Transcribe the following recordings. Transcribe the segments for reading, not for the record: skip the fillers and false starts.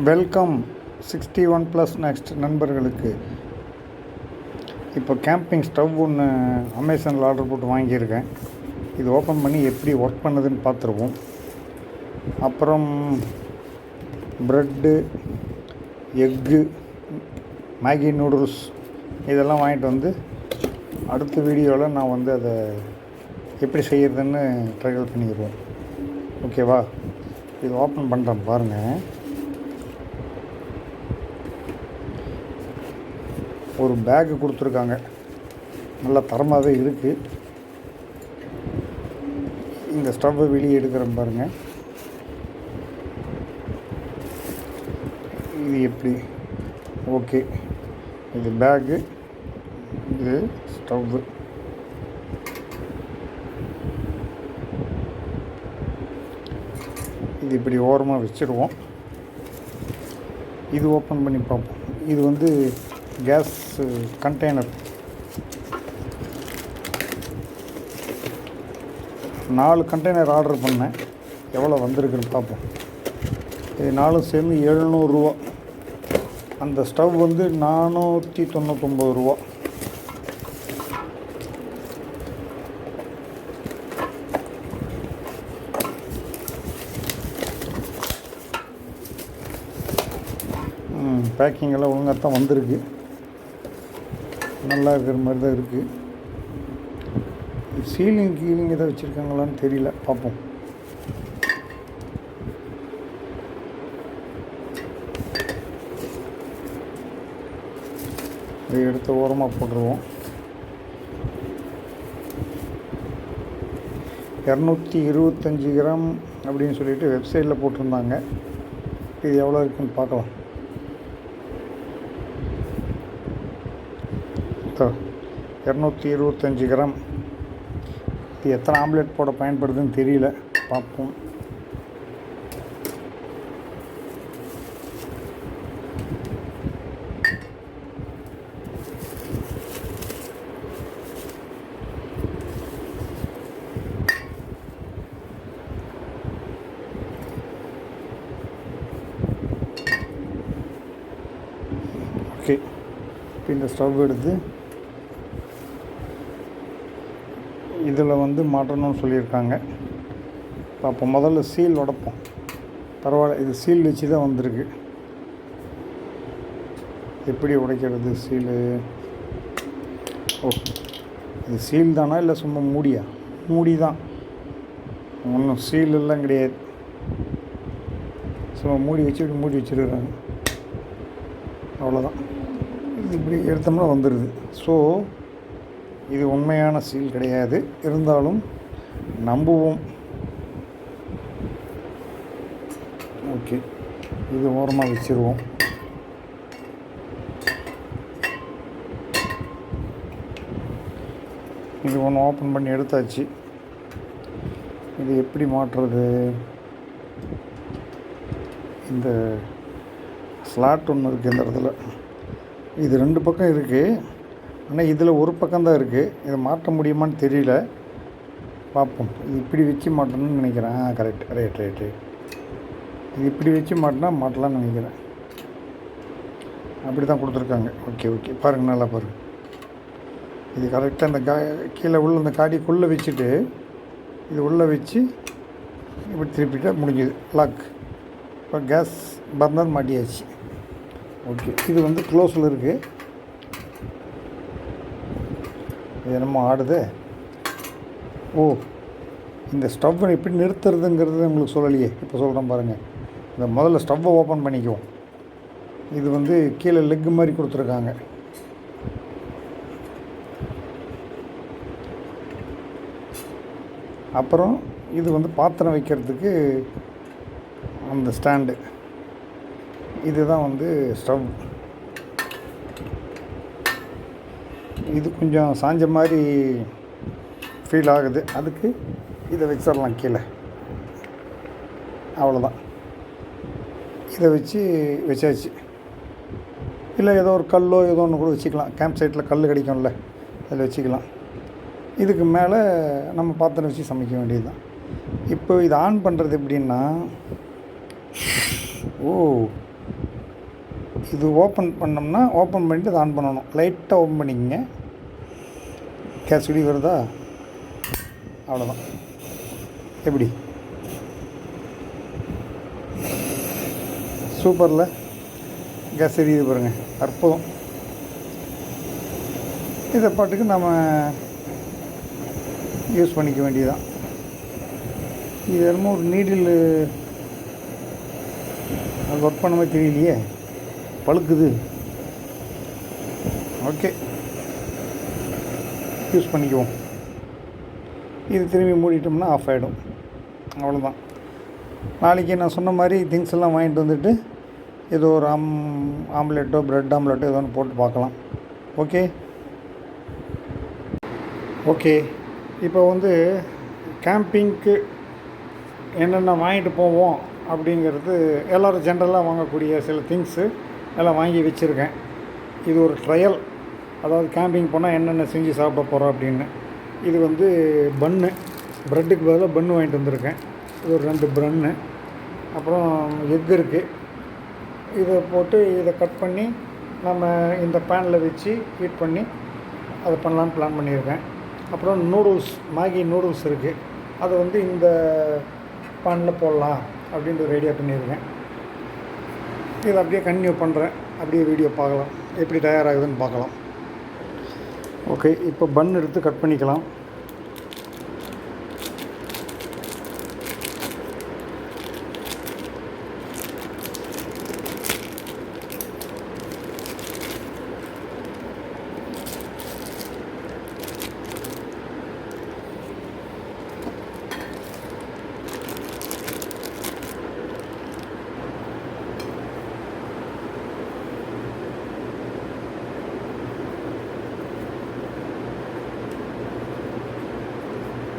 Welcome 61+ next நண்பர்களுக்கு. இப்போ camping stove ஒன்று அமேசானில் ஆர்டர் போட்டு வாங்கியிருக்கேன். இது ஓப்பன் பண்ணி எப்படி ஒர்க் பண்ணுதுன்னு பார்த்துருவோம். அப்புறம் ப்ரெட்டு, எக்கு, மேகி நூடுல்ஸ் இதெல்லாம் வாங்கிட்டு வந்து அடுத்த வீடியோவில் நான் வந்து அதை எப்படி செய்கிறதுன்னு ட்ரையல் பண்ணிடுவோம். ஓகேவா? இது ஓப்பன் பண்ணுறேன் பாருங்கள். ஒரு பேக்கு கொடுத்துருக்காங்க, நல்ல தரமாகவே இருக்குது. இந்த ஸ்டவ்வை வெளியே எடுக்கிறேன் பாருங்கள். இது எப்படி? ஓகே, இது பேக்கு, இது ஸ்டவ்வு. இது இப்படி ஓரமாக வச்சுருவோம். இது ஓப்பன் பண்ணி பார்ப்போம். இது வந்து கேஸ் கண்டெய்னர். 4 கண்டெய்னர் ஆர்டர் பண்ணேன். எவ்வளோ வந்திருக்குன்னு பார்ப்போம். இது 4 சேர்ந்து 700 ரூபா. அந்த ஸ்டவ் வந்து 499 ரூபா. பேக்கிங்கெல்லாம் ஒழுங்காக தான் வந்திருக்கு. நல்லா இருக்கிற மாதிரி தான் இருக்குது. சீலிங் எதாவது வச்சுருக்காங்களான்னு தெரியல, பார்ப்போம். இதை எடுத்து ஓரமாக போட்டுருவோம். 225 கிராம் அப்படின்னு சொல்லிட்டு வெப்சைட்டில் போட்டிருந்தாங்க. இது எவ்வளோ இருக்குன்னு பார்க்கலாம். 225 கிராம். இது எத்தனை ஆம்லேட் போட பயன்படுதுன்னு தெரியல, பார்ப்போம். ஓகே, இந்த ஸ்டவ் எடுத்து இதில் வந்து மாட்டணும்னு சொல்லியிருக்காங்க. அப்போ முதல்ல சீல் உடைப்போம். பரவாயில்ல, இது சீல் வச்சு தான் வந்திருக்கு. எப்படி உடைக்கிறது சீலு? ஓ, இது சீல் தானா இல்லை சும்மா மூடியா? மூடி தான், ஒன்றும் சீல் எல்லாம் கிடையாது. சும்மா மூடி வச்சு இப்படி மூடி வச்சுருக்குறாங்க, அவ்வளோதான். இது இப்படி எடுத்தோம்னா வந்துடுது. ஸோ இது உண்மையான சீல் கிடையாது, இருந்தாலும் நம்புவோம். ஓகே, இது ஓரமாக வச்சுருவோம். இது ஒன்று ஓப்பன் பண்ணி எடுத்தாச்சு. இது எப்படி மாட்டுறது? இந்த ஸ்லாட் ஒன்று இருக்குது இந்த இடத்துல. இது 2 பக்கம் இருக்குது, ஆனால் இதில் ஒரு பக்கம்தான் இருக்குது. இதை மாற்ற முடியுமான்னு தெரியல, பார்ப்போம். இது இப்படி வச்சு மாட்டணும்னு நினைக்கிறேன். Correct, right. இது இப்படி வச்சு மாட்டலாம்னு நினைக்கிறேன். அப்படி தான் கொடுத்துருக்காங்க. ஓகே, பாருங்கள், நல்லா பாருங்கள். இது கரெக்டாக இந்த கீழே உள்ள இந்த காடிக்குள்ளே வச்சுட்டு இது உள்ளே வச்சு இப்படி திருப்பிட்டால் முடிஞ்சுது. லாக். இப்போ கேஸ் பர்னர் மாட்டியாச்சு. ஓகே, இது வந்து க்ளோஸில் இருக்குது. இது என்னமோ ஆடுது. ஓ, இந்த ஸ்டவ்வை எப்படி நிறுத்துறதுங்கிறது உங்களுக்கு சொல்லலையே, இப்போ சொல்கிறேன் பாருங்கள். இந்த முதல்ல ஸ்டவ்வை ஓப்பன் பண்ணிக்குவோம். இது வந்து கீழே லெக்கு மாதிரி கொடுத்துருக்காங்க. அப்புறம் இது வந்து பாத்திரம் வைக்கிறதுக்கு அந்த ஸ்டாண்டு. இதுதான் வந்து ஸ்டவ். இது கொஞ்சம் சாஞ்ச மாதிரி ஃபீல் ஆகுது, அதுக்கு இதை வச்சிடலாம் கீழே. அவ்வளோதான், இதை வச்சாச்சு. இல்லை ஏதோ ஒரு கல்லோ ஏதோ ஒன்று கூட வச்சுக்கலாம். கேம்ப் சைட்டில் கல் கிடைக்கும்ல, அதில் வச்சுக்கலாம். இதுக்கு மேலே நம்ம பாத்திரம் வச்சு சமைக்க வேண்டியது தான். இப்போ இதை ஆன் பண்ணுறது எப்படின்னா, ஓ இது ஓப்பன் பண்ணோம்னா ஓப்பன் பண்ணிவிட்டு அதை ஆன் பண்ணணும். லைட்டாக ஓப்பன் பண்ணிக்கங்க. கேஸ் வெளியே வருதா? அவ்வளோதான். எப்படி சூப்பரில் கேஸ் எரியுது பாருங்கள், அற்புதம். இதை பாட்டுக்கு நம்ம யூஸ் பண்ணிக்க வேண்டியதுதான். இது என்னமோ ஒரு நீடில் அது ஒர்க் பண்ண மாதிரி தெரியலையே, பழுக்குது. ஓகே, யூஸ் பண்ணிக்குவோம். இது திரும்பி மூடிட்டோம்னா ஆஃப் ஆகிடும். அவ்வளோதான். நாளைக்கு நான் சொன்ன மாதிரி திங்ஸ் எல்லாம் வாங்கிட்டு வந்துட்டு ஏதோ ஒரு ஆம்லெட்டோ ப்ரெட் ஆம்லெட்டோ ஏதோ ஒன்று போட்டு பார்க்கலாம். ஓகே. இப்போ கேம்பிங்க்கு என்னென்ன வாங்கிட்டு போவோம் அப்படிங்கிறது எல்லோரும் ஜென்ரலாக வாங்கக்கூடிய சில திங்ஸு எல்லாம் வாங்கி வச்சுருக்கேன். இது ஒரு ட்ரையல். அதாவது கேம்பிங் போனால் என்னென்ன செஞ்சு சாப்பிட போகிறோம் அப்படின்னு. இது பன்னு, ப்ரெட்டுக்கு பதிலாக பன்னு வாங்கிட்டு வந்திருக்கேன். இது ஒரு 2 பன்னு. அப்புறம் எக் இருக்குது. இதை போட்டு இதை கட் பண்ணி நம்ம இந்த பேனில் வச்சு ஹீட் பண்ணி அதை பண்ணலான்னு பிளான் பண்ணியிருக்கேன். அப்புறம் நூடுல்ஸ், மேகி நூடுல்ஸ் இருக்குது. அதை இந்த பேனில் போடலாம் அப்படின்ற ஒரு ஐடியா பண்ணியிருக்கேன். இதை அப்படியே கன்டினியூ பண்ணுறேன். அப்படியே வீடியோ பார்க்கலாம், எப்படி தயாராகுதுன்னு பார்க்கலாம். ஓகே, இப்போ பன் எடுத்து கட் பண்ணிக்கலாம்.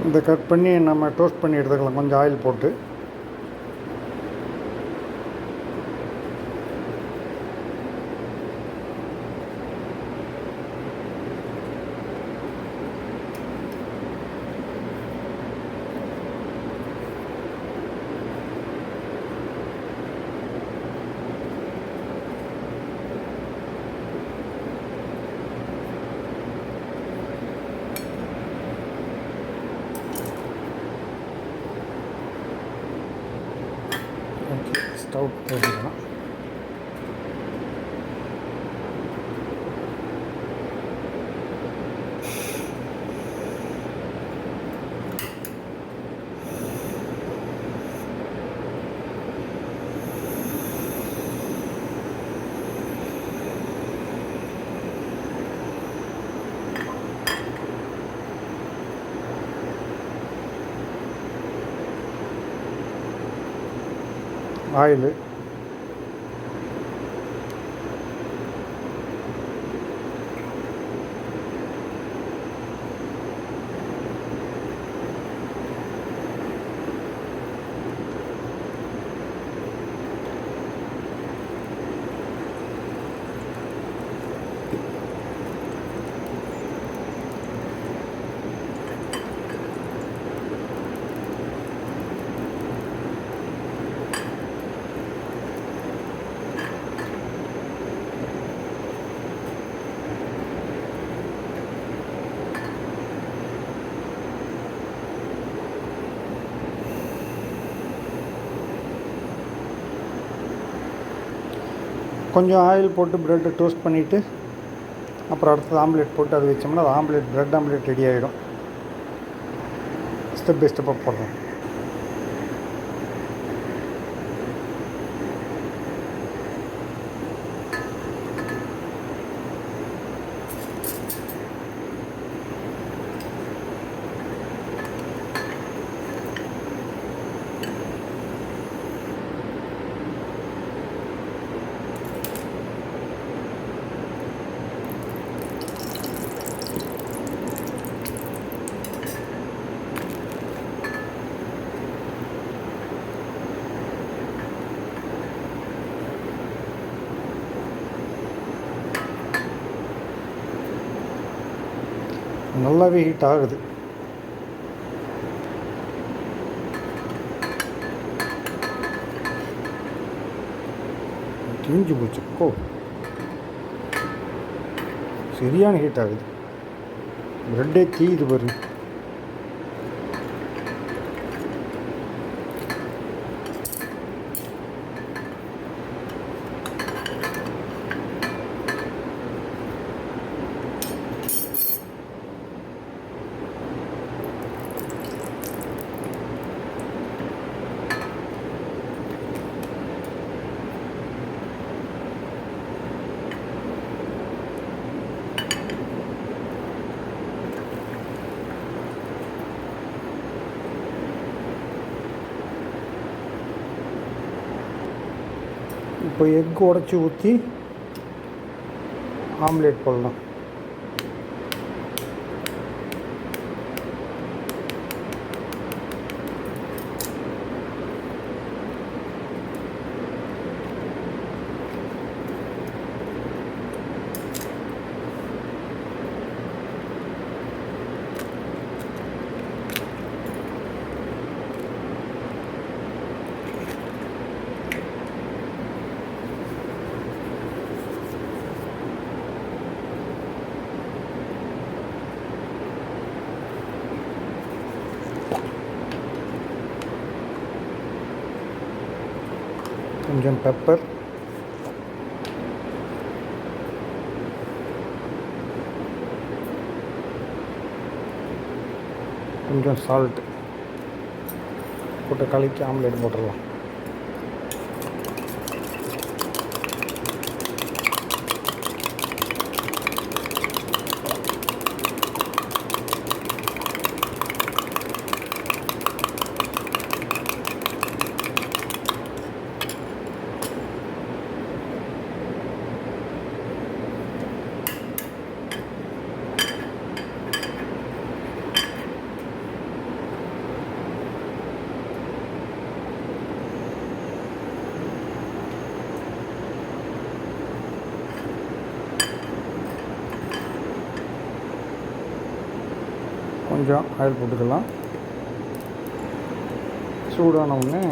இதை கட் பண்ணி நம்ம டோஸ்ட் பண்ணி எடுத்துக்கலாம், கொஞ்சம் ஆயில் போட்டு. ஸ்டவ் போட்டுக்கலாம். ஆயிலு, கொஞ்சம் ஆயில் போட்டு ப்ரெட்டை டோஸ்ட் பண்ணிவிட்டு அப்புறம் அடுத்தது ஆம்லேட் போட்டு அது வச்சோம்னா அது ஆம்லேட், ப்ரெட் ஆம்லேட் ரெடி ஆகிடும். ஸ்டெப் பை ஸ்டெப்பாக போடுறோம். நல்லாவே ஹீட் ஆகுது. தீஞ்சு போச்சு. சரியான ஹீட் ஆகுது. ப்ரெட்டே தீயுது பாருங்க. இப்போ எக் உடச்சி ஊற்றி ஆம்லேட் போடலாம். கொஞ்சம் பெப்பர், கொஞ்சம் சால்ட் போட்டு கலக்கி ஆம்லேட் போட்டுடலாம். கொஞ்சம் ஆயில் போட்டுக்கலாம். சூடான உடனே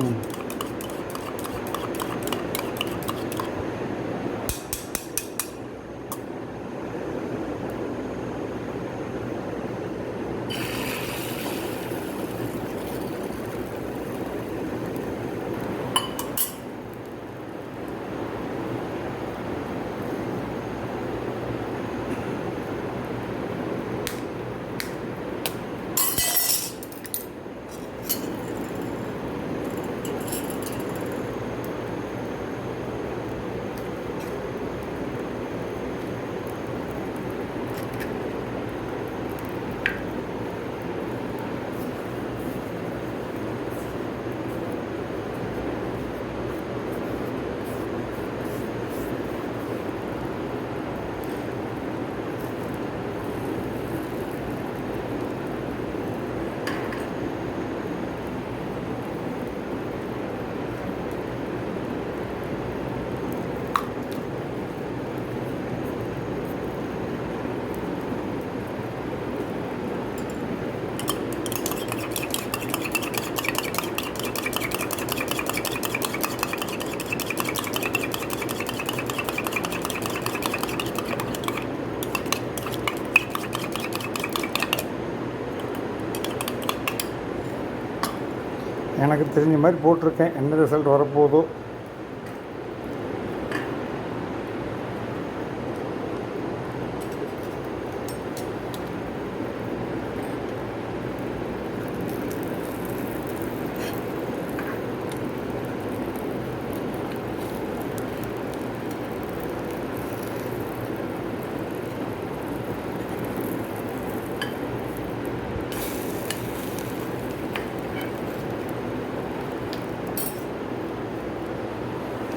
எனக்கு தெரிஞ்ச மாதிரி போட்டிருக்கேன். என்ன ரிசல்ட் வரப்போதோ.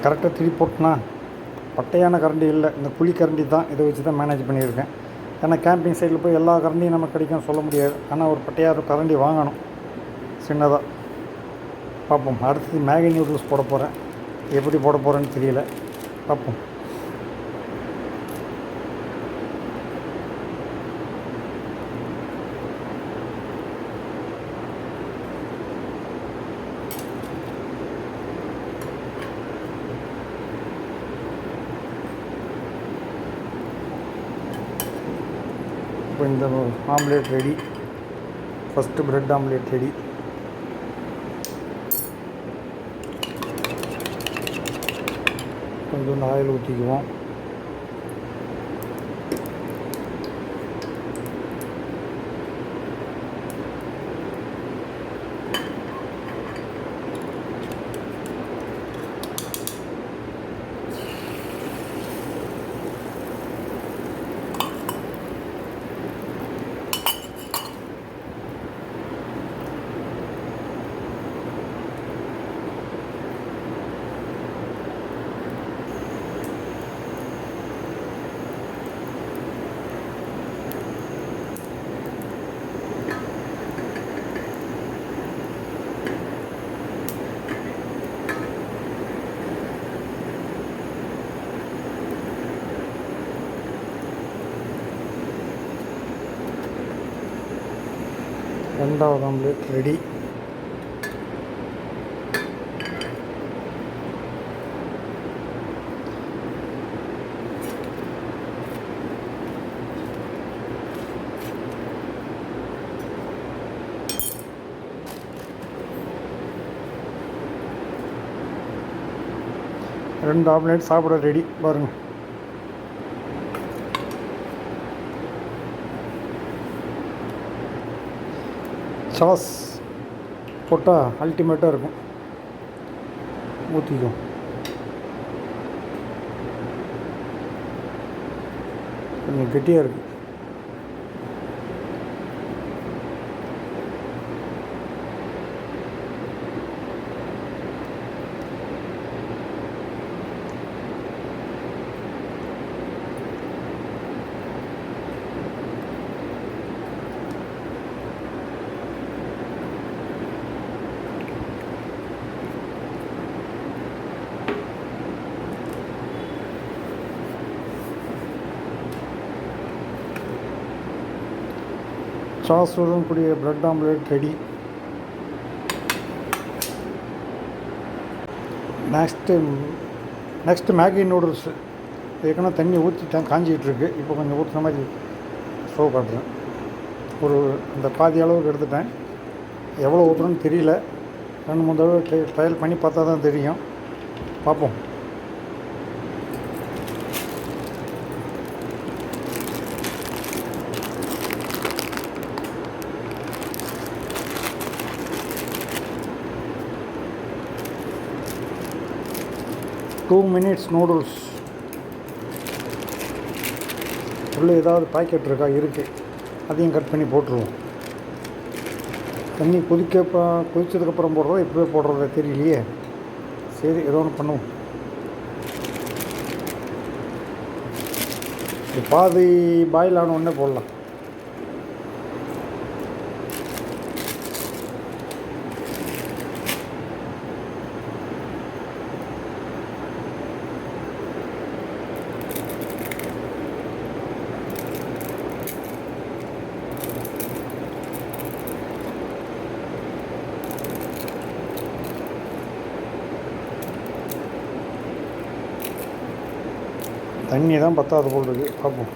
கரெக்டாக திருப்பி போட்டுனா, பட்டையான கரண்டி இல்லை, இந்த குழி கரண்டி தான். இதை வச்சு தான் மேனேஜ் பண்ணியிருக்கேன். ஏன்னா கேம்பிங் சைடில் போய் எல்லா கரண்டியும் நமக்கு கிடைக்கும் சொல்ல முடியாது. ஆனால் ஒரு பட்டையாக கரண்டி வாங்கணும் சின்னதாக. பார்ப்போம். அடுத்தது மேகி நூடுல்ஸ் போட போகிறேன். எப்படி போட போகிறேன்னு தெரியல, பார்ப்போம். இப்போ இந்த omelette ready. First bread omelette ready. கொஞ்சம் ஆயில் ஊற்றிக்குவோம். ரெண்டாவது ஆம்லேட் ரெடி. ரெண்டு ஆம்லேட் சாப்பிட ரெடி பாருங்கள். சாஸ் போட்டால் அல்டிமேட்டாக இருக்கும். ஊற்றிக்கும். கொஞ்சம் கெட்டியாக இருக்குது. சாஸுடன் கூடிய bread omelette ready. Next Maggi noodles. ஏற்கனவே தண்ணி ஊற்றிட்டேன், காஞ்சிகிட்ருக்கு. இப்போ கொஞ்சம் ஊற்றுன மாதிரி ஸ்டவ் காட்டுறேன். ஒரு இந்த பாதி அளவுக்கு எடுத்துட்டேன். எவ்வளோ ஊற்றுறோன்னு தெரியல. 2-3 தடவை ட்ரையல் பண்ணி பார்த்தா தான் தெரியும். பார்ப்போம். Two minutes noodles. உள்ளே ஏதாவது பாக்கெட் இருக்கா? இருக்குது. அதையும் கட் பண்ணி போட்டுருவோம். தண்ணி கொதிச்சதுக்கப்புறம் போடுறதா இப்போவே போடுறதா தெரியலையே. சரி, ஏதோ ஒன்று பண்ணுவோம். பாதி பாயில் ஆன உடனே போடலாம். தண்ணி தான் பத்தாது போல் இருக்குது. பார்ப்போம்.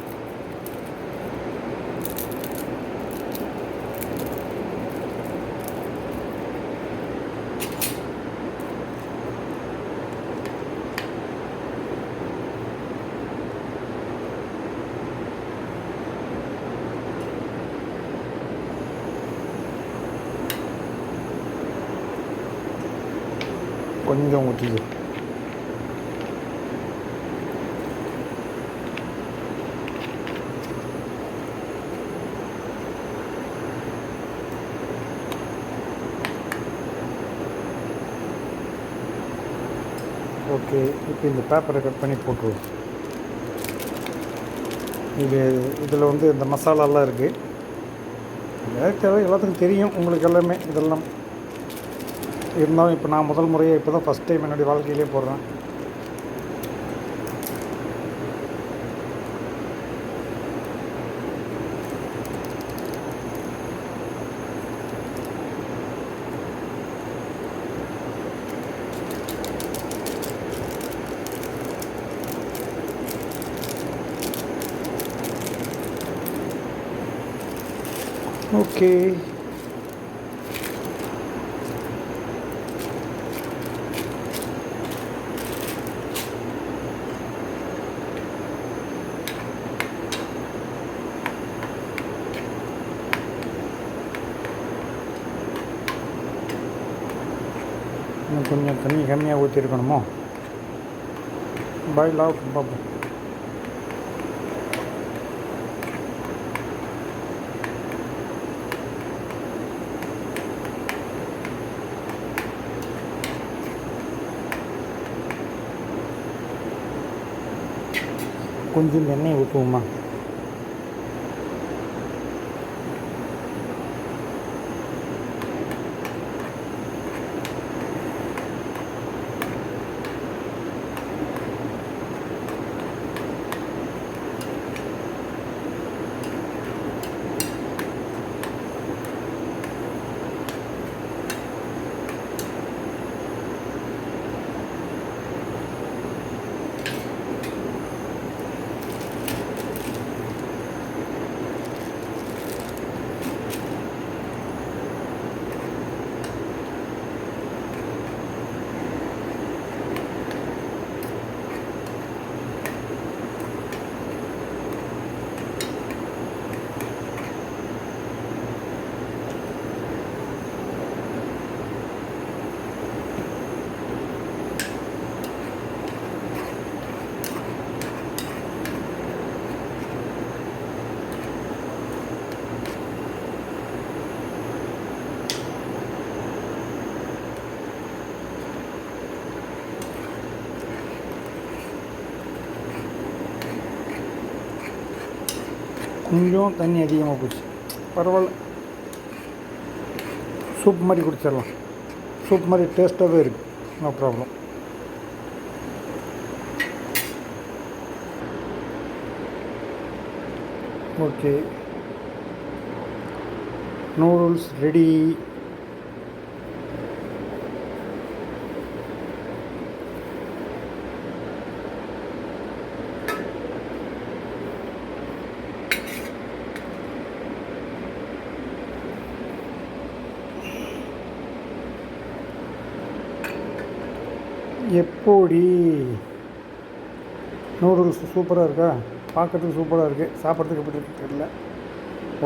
கொஞ்சம் ஊற்றிக்கும். ஓகே, இப்போ இந்த பேப்பரை கட் பண்ணி போட்டுருவோம். இதில் வந்து இந்த மசாலாலாம் இருக்குது. தேவை எல்லாத்துக்கும் தெரியும் உங்களுக்கு எல்லாமே. இதெல்லாம் இருந்தாலும் இப்போ நான் முதல் முறையாக இப்போ தான் ஃபஸ்ட் டைம் என்னுடைய வாழ்க்கையிலே போடுறேன். ஓகே. இன்னும் கொஞ்சம் தண்ணி கம்மியாக ஊற்றிருக்கணுமோ? பாயில் ஆகும் பார்ப்போம். கொஞ்சம் எண்ணெய் ஊற்றுவோமா? கொஞ்சம் தண்ணி அதிகமாக போச்சு, பரவாயில்ல. சூப் மாதிரி குடிச்சிடலாம். சூப் மாதிரி டேஸ்ட்டாகவே இருக்குது, no problem. Okay, noodles ready. எப்படி நூடுல்ஸ் சூப்பராக இருக்கா? பார்க்கறதுக்கு சூப்பராக இருக்குது, சாப்பிட்றதுக்கு எப்படி இருக்குன்னு தெரியல.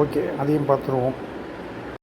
ஓகே, அதையும் பார்த்துருவோம்.